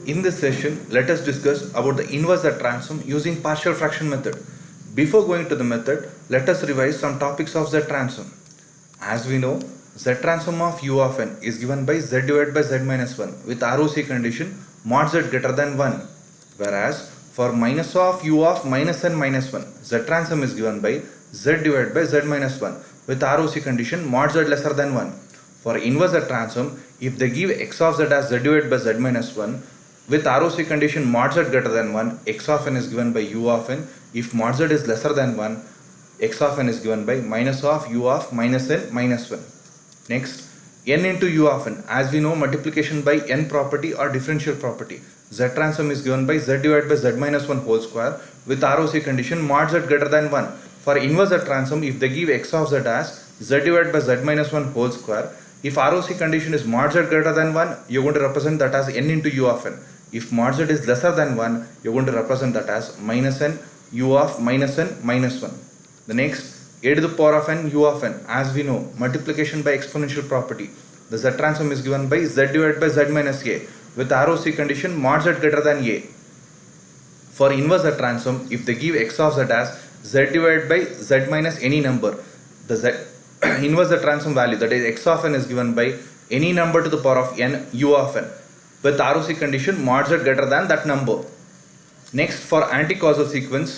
In this session, let us discuss about the inverse Z transform using partial fraction method. Before going to the method, let us revise some topics of Z transform. As we know, Z transform of U of n is given by Z divided by Z minus 1 with ROC condition mod Z greater than 1. Whereas for minus of U of minus n minus 1, Z transform is given by Z divided by Z minus 1 with ROC condition mod Z lesser than 1. For inverse Z transform, if they give x of z as Z divided by Z minus 1 with ROC condition mod Z greater than 1, x of n is given by U of n. If mod Z is lesser than 1, x of n is given by minus of U of minus n minus 1. Next, n into U of n. As we know, multiplication by n property or differential property. Z transform is given by Z divided by Z minus 1 whole square with ROC condition mod Z greater than 1. For inverse Z transform, if they give x of z as Z divided by Z minus 1 whole square, if ROC condition is mod Z greater than 1, you're going to represent that as n into U of n. If mod Z is lesser than 1, you're going to represent that as minus n U of minus n minus 1. The next, a to the power of n U of n. As we know, multiplication by exponential property. The Z transform is given by Z divided by Z minus a with ROC condition mod Z greater than a. For inverse Z transform, if they give x of z as Z divided by Z minus any number, the Z inverse Z transform value, that is x of n, is given by any number to the power of n U of n with ROC condition mod Z greater than that number. Next, for anti-causal sequence,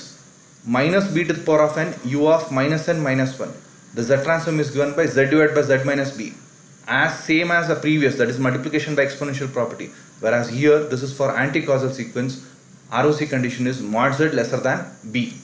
minus b to the power of n U of minus n minus 1. The Z transform is given by Z divided by Z minus b. As same as the previous, that is multiplication by exponential property. Whereas here, this is for anti-causal sequence, ROC condition is mod Z lesser than b.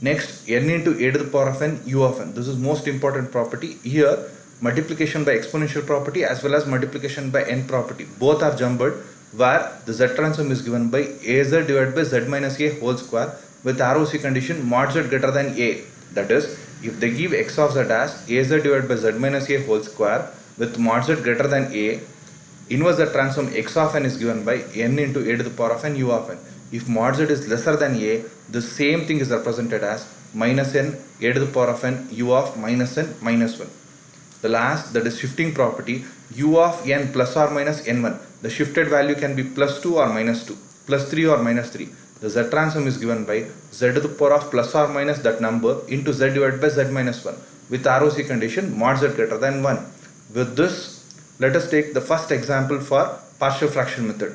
Next, n into a to the power of n U of n. This is most important property. Here, multiplication by exponential property as well as multiplication by n property. Both are jumbled, where the Z transform is given by az divided by Z minus a whole square with ROC condition mod Z greater than a. That is, if they give x of z as az divided by Z minus a whole square with mod Z greater than a, inverse Z transform x of n is given by n into a to the power of n U of n. If mod Z is lesser than a, the same thing is represented as minus n a to the power of n U of minus n minus 1. The last, that is shifting property, U of n plus or minus n1. The shifted value can be plus 2 or minus 2, plus 3 or minus 3. The Z transform is given by Z to the power of plus or minus that number into Z divided by Z minus 1 with ROC condition mod Z greater than 1. With this, let us take the first example for partial fraction method.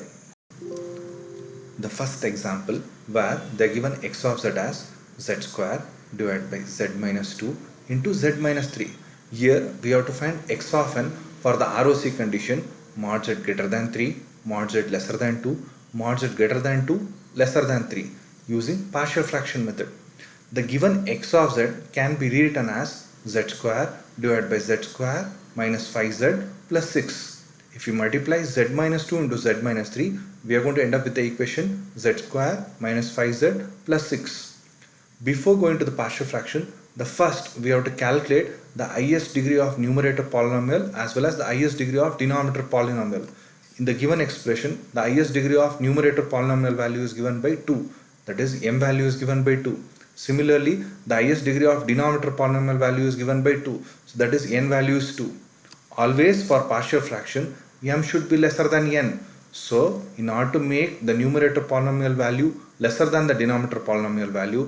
The first example, where they are given x of z as z square divided by z minus 2 into z minus 3. Here we have to find x of n for the ROC condition mod z greater than 3, mod z lesser than 2, mod z greater than 2, lesser than 3 using partial fraction method. The given x of z can be rewritten as z square divided by z square minus 5z plus 6. If you multiply z minus 2 into z minus 3, we are going to end up with the equation z square minus 5z plus 6. Before going to the partial fraction, the first we have to calculate the highest degree of numerator polynomial as well as the highest degree of denominator polynomial. In the given expression, the highest degree of numerator polynomial value is given by 2. That is, m value is given by 2. Similarly, the highest degree of denominator polynomial value is given by 2. So that is, n value is 2. Always for partial fraction, m should be lesser than n. So, in order to make the numerator polynomial value lesser than the denominator polynomial value,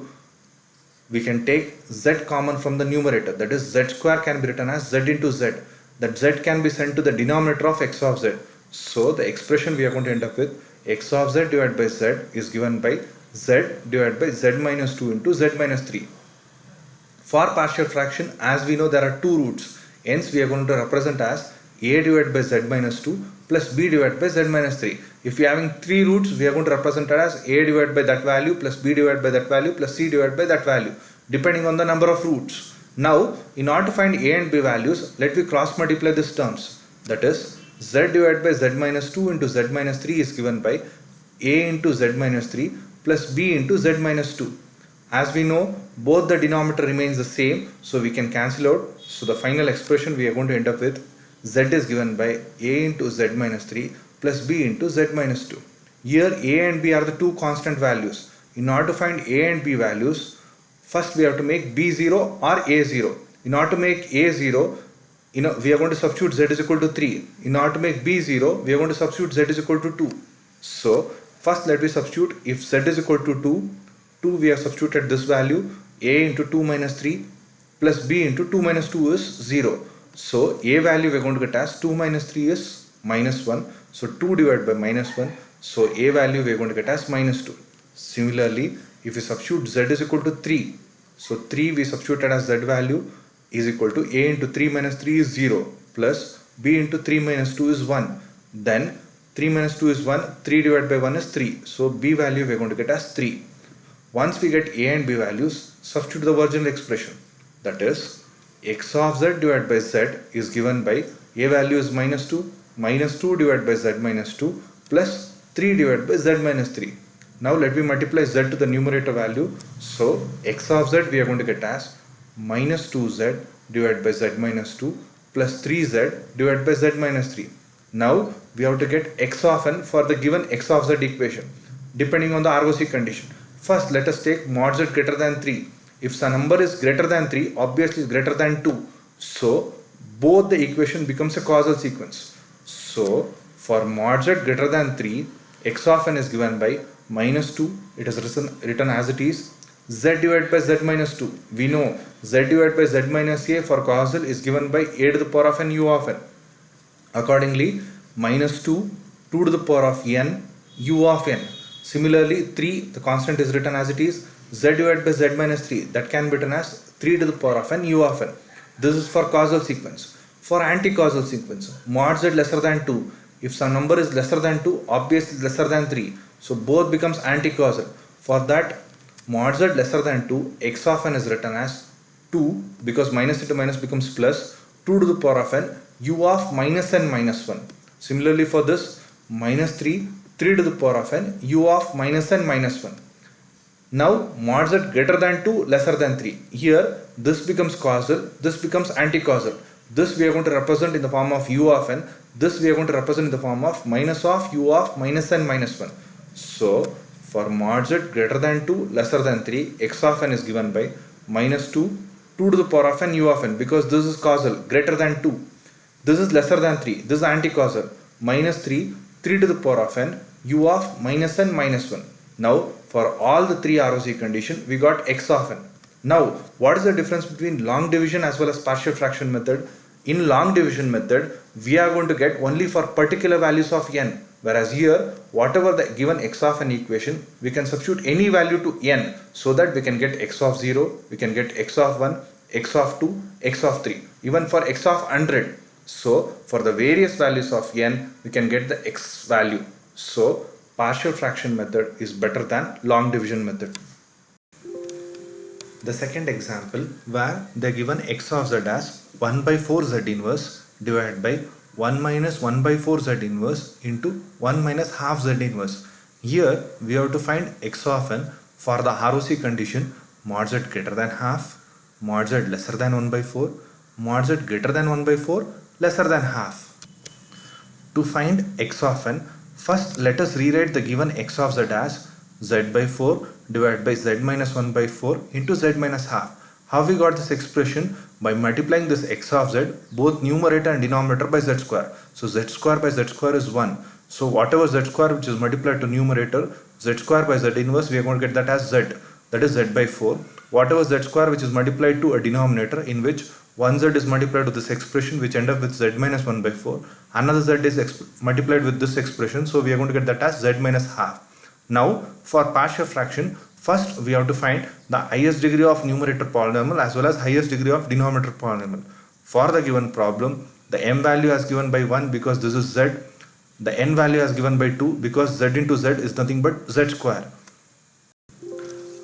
we can take z common from the numerator. That is, z square can be written as z into z. That z can be sent to the denominator of x of z. So, the expression we are going to end up with x of z divided by z is given by z divided by z minus 2 into z minus 3. For partial fraction, as we know, there are two roots. Hence, we are going to represent as a divided by z minus 2 plus b divided by z minus 3. If we are having three roots, we are going to represent it as a divided by that value plus b divided by that value plus c divided by that value, depending on the number of roots. Now, in order to find a and b values, let me cross multiply these terms. That is, z divided by z minus 2 into z minus 3 is given by a into z minus 3 plus b into z minus 2. As we know, both the denominator remains the same, so we can cancel out. So the final expression we are going to end up with z is given by a into z minus 3 plus b into z minus 2. Here a and b are the two constant values. In order to find a and b values, first we have to make b0 or a0. In order to make a0, we are going to substitute z is equal to 3. In order to make b 0, we are going to substitute z is equal to 2. So first let me substitute. If z is equal to 2 we have substituted this value, a into 2 minus 3 plus b into 2 minus 2 is 0. So a value we are going to get as 2 minus 3 is minus 1. So 2 divided by minus 1. So a value we are going to get as minus 2. Similarly, if we substitute z is equal to 3, so 3 we substituted as z value is equal to a into 3 minus 3 is 0 plus b into 3 minus 2 is 1. Then 3 minus 2 is 1, 3 divided by 1 is 3. So b value we are going to get as 3. Once we get a and b values, substitute the original expression. That is, x of z divided by z is given by a value is minus 2 divided by z minus 2 plus 3 divided by z minus 3. Now let me multiply z to the numerator value. So x of z we are going to get as minus 2z divided by z minus 2 plus 3z divided by z minus 3. Now we have to get x of n for the given x of z equation depending on the ROC condition. First let us take mod z greater than 3. If some number is greater than 3, obviously is greater than 2. So both the equation becomes a causal sequence. So for mod z greater than 3, x of n is given by minus 2. It is written as it is, z divided by z minus 2. We know z divided by z minus a for causal is given by a to the power of n u of n. Accordingly, minus 2 to the power of n u of n. Similarly, 3, the constant is written as it is, z divided by z minus 3, that can be written as 3 to the power of n u of n. This is for causal sequence. For anti-causal sequence, mod z lesser than 2, if some number is lesser than 2, obviously lesser than 3. So both becomes anti-causal. For that, mod z lesser than 2, x of n is written as 2 because minus into minus becomes plus 2 to the power of n u of minus n minus 1. Similarly for this, minus 3 to the power of n u of minus n minus 1. Now mod z greater than 2 lesser than 3. Here this becomes causal, this becomes anti-causal. This we are going to represent in the form of u of n. This we are going to represent in the form of minus of u of minus n minus 1. So for mod z greater than 2 lesser than 3, x of n is given by minus 2 to the power of n u of n because this is causal, greater than 2. This is lesser than 3, this is anti-causal, minus 3 to the power of n u of minus n minus 1. Now for all the three ROC condition we got x of n. Now what is the difference between long division as well as partial fraction method? In long division method we are going to get only for particular values of n, whereas here whatever the given x of n equation we can substitute any value to n so that we can get x of 0, we can get x of 1, x of 2, x of 3, even for x of 100. So for the various values of n we can get the x value. So partial fraction method is better than long division method. The second example where they given x of z as 1 by 4 z inverse divided by 1 minus 1 by 4 z inverse into 1 minus half z inverse. Here we have to find x of n for the ROC condition mod z greater than half, mod z lesser than 1 by 4, mod z greater than 1 by 4, lesser than half. To find x of n, first let us rewrite the given x of z as z by 4 divided by z minus 1 by 4 into z minus half. How we got this expression? By multiplying this x of z, both numerator and denominator by z square. So z square by z square is 1. So whatever z square which is multiplied to numerator, z square by z inverse, we are going to get that as z. That is z by 4. Whatever z square which is multiplied to a denominator in which one z is multiplied to this expression which end up with z minus 1 by 4. Another z is multiplied with this expression. So we are going to get that as z minus half. Now for partial fraction, first we have to find the highest degree of numerator polynomial as well as highest degree of denominator polynomial. For the given problem, the m value is given by 1 because this is z. The n value is given by 2 because z into z is nothing but z square.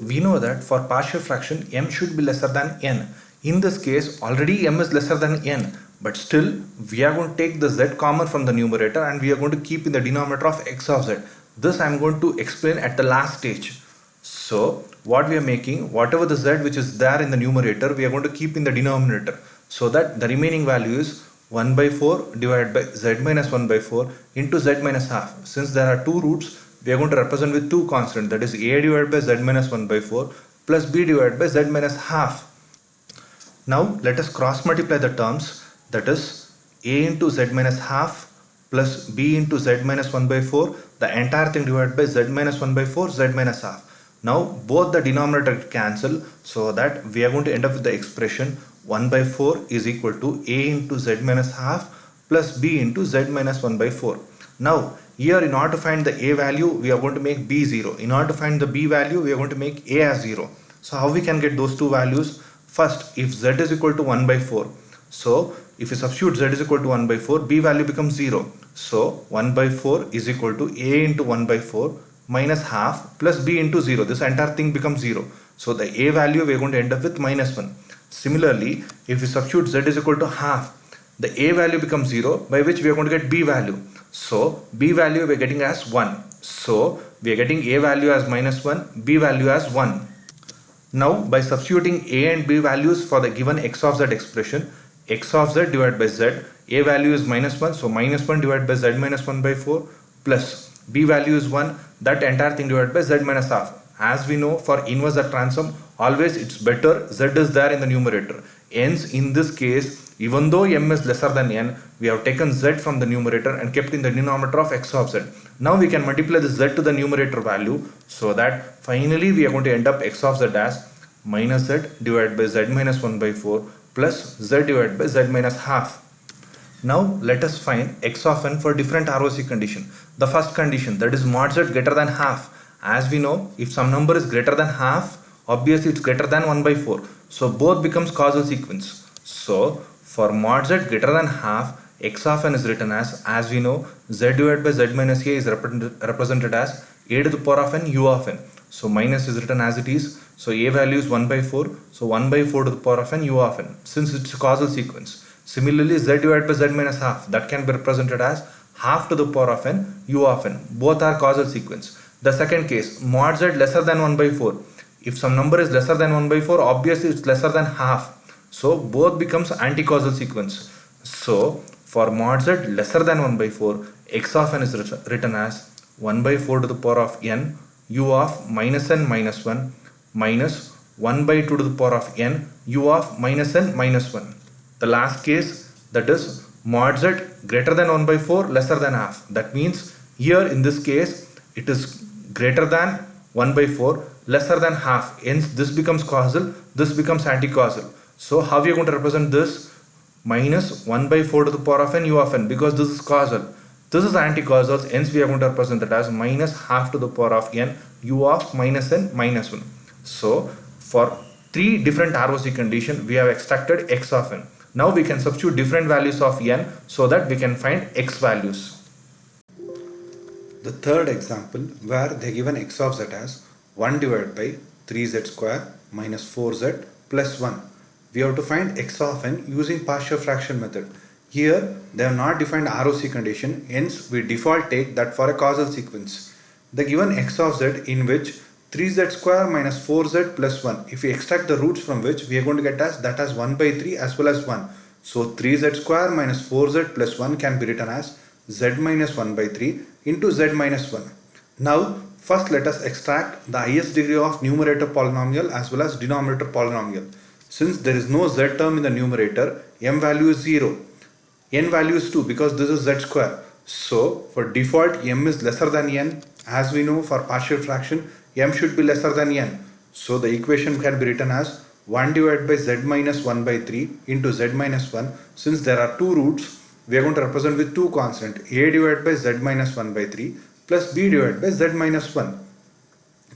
We know that for partial fraction m should be lesser than n. In this case already m is lesser than n, but still we are going to take the z common from the numerator and we are going to keep in the denominator of x of z. This I am going to explain at the last stage. So what we are making, whatever the z which is there in the numerator, we are going to keep in the denominator so that the remaining value is 1 by 4 divided by z minus 1 by 4 into z minus half. Since there are two roots, we are going to represent with two constants, that is a divided by z minus 1 by 4 plus b divided by z minus half. Now let us cross multiply the terms. that is a into z minus half plus b into z minus 1 by 4, the entire thing divided by z minus 1 by 4, z minus half. Now both the denominator cancel, so that we are going to end up with the expression 1 by 4 is equal to a into z minus half plus b into z minus 1 by 4. Now here, in order to find the a value, we are going to make b 0. In order to find the b value, we are going to make a as 0. So how we can get those two values? First, if z is equal to 1 by 4, so if you substitute z is equal to 1 by 4, b value becomes 0. So 1 by 4 is equal to a into 1 by 4 minus half plus b into 0. This entire thing becomes 0. So the a value we are going to end up with minus 1. Similarly, if we substitute z is equal to half, the a value becomes 0, by which we are going to get b value. So b value we are getting as 1. So we are getting a value as minus 1, b value as 1. Now by substituting a and b values for the given x of z expression, x of z divided by z, a value is minus 1, so minus 1 divided by z minus 1 by 4 plus b value is 1, that entire thing divided by z minus half. As we know, for inverse Z transform, always it's better z is there in the numerator. Hence in this case, even though m is lesser than n, we have taken z from the numerator and kept in the denominator of x of z. Now we can multiply the z to the numerator value, so that finally we are going to end up x of z as minus z divided by z minus 1 by 4 plus z divided by z minus half. Now let us find x of n for different ROC condition. The first condition, that is mod z greater than half. As we know, if some number is greater than half, obviously it's greater than 1 by 4. So both becomes causal sequence. So for mod z greater than half, x of n is written as we know, z divided by z minus a is represented as a to the power of n u of n. So minus is written as it is. So a value is 1 by 4. So 1 by 4 to the power of n u of n, since it's a causal sequence. Similarly, z divided by z minus half, that can be represented as half to the power of n u of n. Both are causal sequence. The second case, mod z lesser than 1 by 4. If some number is lesser than 1 by 4, obviously it's lesser than half. So both becomes anti-causal sequence. So for mod z lesser than 1 by 4, x of n is written as 1 by 4 to the power of n u of minus n minus 1 minus 1 by 2 to the power of n u of minus n minus 1. The last case, that is mod z greater than 1 by 4 lesser than half. That means here in this case it is greater than 1 by 4 lesser than half. Hence this becomes causal, this becomes anti-causal. So how we are going to represent this? Minus 1 by 4 to the power of n u of n, because this is causal. This is anti-causal, hence we are going to represent it as minus half to the power of n u of minus n minus 1. So for three different ROC condition, we have extracted x of n. Now we can substitute different values of n so that we can find x values. The third example, where they given x of z as 1 divided by 3z square minus 4z plus 1. We have to find x of n using partial fraction method. Here they have not defined ROC condition, hence we default take that for a causal sequence. The given x of z in which 3z square minus 4z plus 1, if we extract the roots from which, we are going to get as that as 1 by 3 as well as 1. So 3z square minus 4z plus 1 can be written as z minus 1 by 3 into z minus 1. Now first let us extract the highest degree of numerator polynomial as well as denominator polynomial. Since there is no z term in the numerator, m value is 0, n value is 2 because this is z square. So for default m is lesser than n. As we know, for partial fraction m should be lesser than n. So the equation can be written as 1 divided by z minus 1 by 3 into z minus 1. Since there are two roots, we are going to represent with two constant, a divided by z minus 1 by 3 plus b divided by z minus 1.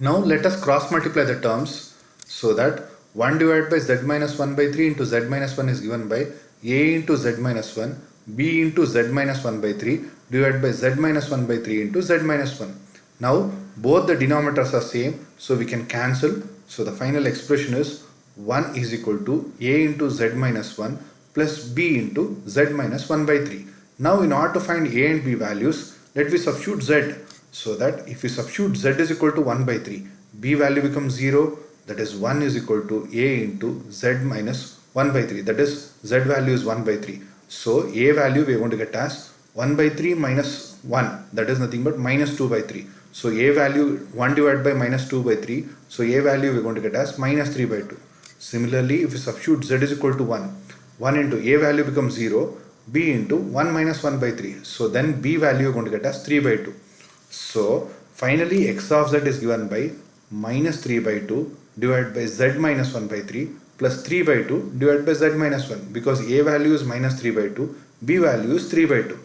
Now let us cross multiply the terms, so that 1 divided by z minus 1 by 3 into z minus 1 is given by a into z minus 1, b into z minus 1 by 3 divided by z minus 1 by 3 into z minus 1. Now both the denominators are same, so we can cancel. So the final expression is 1 is equal to a into z minus 1 plus b into z minus 1 by 3. Now in order to find a and b values, let me substitute z. So that if we substitute z is equal to 1 by 3, b value becomes 0, that is 1 is equal to a into z minus 1 by 3, that is z value is 1 by 3. So a value we are going to get as 1 by 3 minus 1, that is nothing but minus 2 by 3. So a value 1 divided by minus 2 by 3, so a value we are going to get as minus 3 by 2. Similarly, if we substitute z is equal to 1, 1 into a value becomes 0, b into 1 minus 1 by 3. So then b value you're going to get as 3 by 2. So finally x of z is given by minus 3 by 2 divided by z minus 1 by 3 plus 3 by 2 divided by z minus 1, because a value is minus 3 by 2, b value is 3 by 2.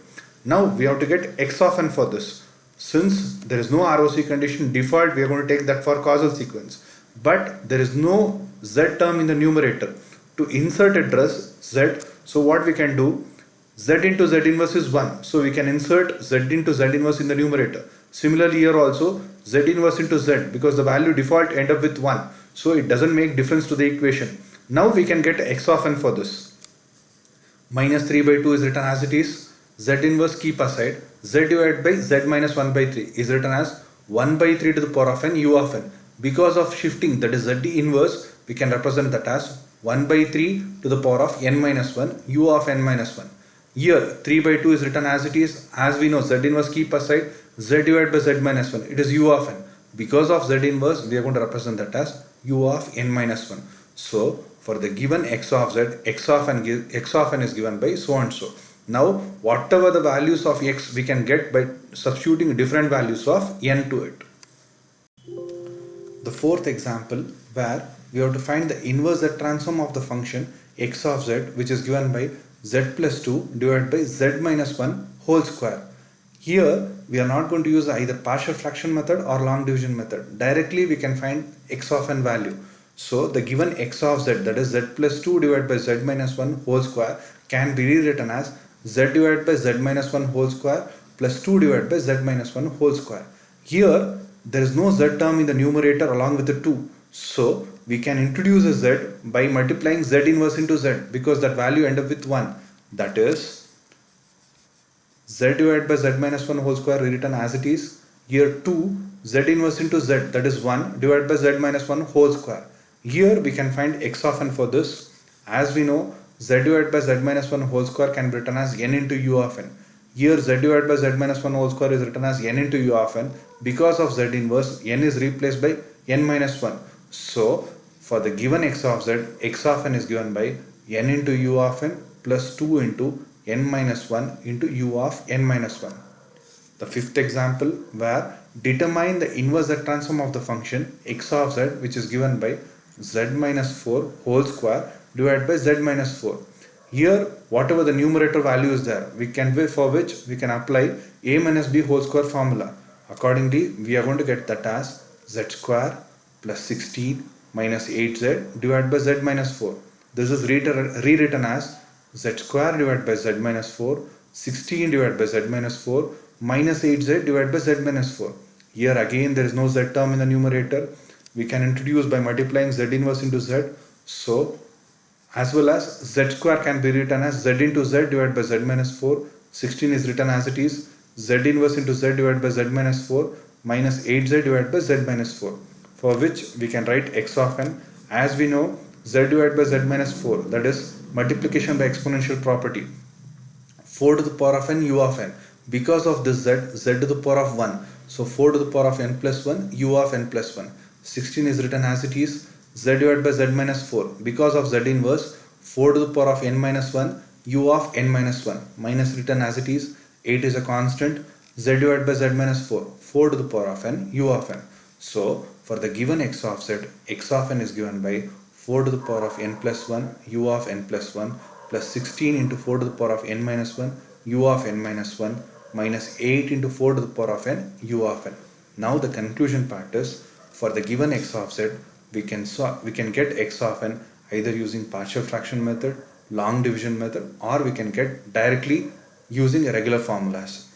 Now we have to get x of n for this. Since there is no ROC condition, default we are going to take that for causal sequence. But there is no z term in the numerator. To insert address z, so what we can do, z into z inverse is 1. So we can insert z into z inverse in the numerator. Similarly here also z inverse into z, because the value default end up with 1. So it doesn't make difference to the equation. Now we can get x of n for this. Minus 3 by 2 is written as it is. Z inverse keep aside. Z divided by z minus 1 by 3 is written as 1 by 3 to the power of n u of n. Because of shifting, that is z inverse, we can represent that as 1 by 3 to the power of n minus 1 u of n minus 1. Here 3 by 2 is written as it is. As we know, z inverse keep aside, z divided by z minus 1, it is u of n. Because of z inverse, we are going to represent that as u of n minus 1. So for the given x of z, x of n is given by so and so. Now whatever the values of x we can get by substituting different values of n to it. The fourth example, where we have to find the inverse z transform of the function x of z, which is given by z plus 2 divided by z minus 1 whole square. Here we are not going to use either partial fraction method or long division method. Directly we can find x of n value. So the given x of z, that is z plus 2 divided by z minus 1 whole square, can be rewritten as z divided by z minus 1 whole square plus 2 divided by z minus 1 whole square. Here there is no z term in the numerator along with the 2. So we can introduce a z by multiplying z inverse into z, because that value end up with 1. That is z divided by z minus 1 whole square rewritten as it is. Here 2 z inverse into z, that is 1 divided by z minus 1 whole square. Here we can find x of n for this. As we know, z divided by z minus 1 whole square can be written as n into u of n. Here z divided by z minus 1 whole square is written as n into u of n. Because of z inverse, n is replaced by n minus 1. So for the given x of z, x of n is given by n into u of n plus 2 into n minus 1 into u of n minus 1. The fifth example, where determine the inverse z transform of the function x of z, which is given by z minus 4 whole square divided by z minus 4. Here whatever the numerator value is there, we can for which we can apply a minus b whole square formula. Accordingly, we are going to get that as z square plus 16 minus 8z divided by z minus 4. This is rewritten as z square divided by z minus 4, 16 divided by z minus 4 minus 8z divided by z minus 4. Here again there is no z term in the numerator. We can introduce by multiplying z inverse into z. So as well as z square can be written as z into z divided by z minus 4. 16 is written as it is. Z inverse into z divided by z minus 4 minus 8z divided by z minus 4. For which we can write x of n. As we know, z divided by z minus 4, that is multiplication by exponential property. 4 to the power of n u of n. Because of this z to the power of 1. So 4 to the power of n plus 1 u of n plus 1. 16 is written as it is. Z divided by z minus 4. Because of z inverse, 4 to the power of n minus 1 u of n minus 1 minus written as it is. 8 is a constant. Z divided by z minus 4. 4 to the power of n u of n. So for the given x of z, x of n is given by 4 to the power of n plus 1 u of n plus 1 plus 16 into 4 to the power of n minus 1 u of n minus 1 minus 8 into 4 to the power of n u of n. Now the conclusion part is, for the given x of z, we can get x of n either using partial fraction method, long division method, or we can get directly using regular formulas.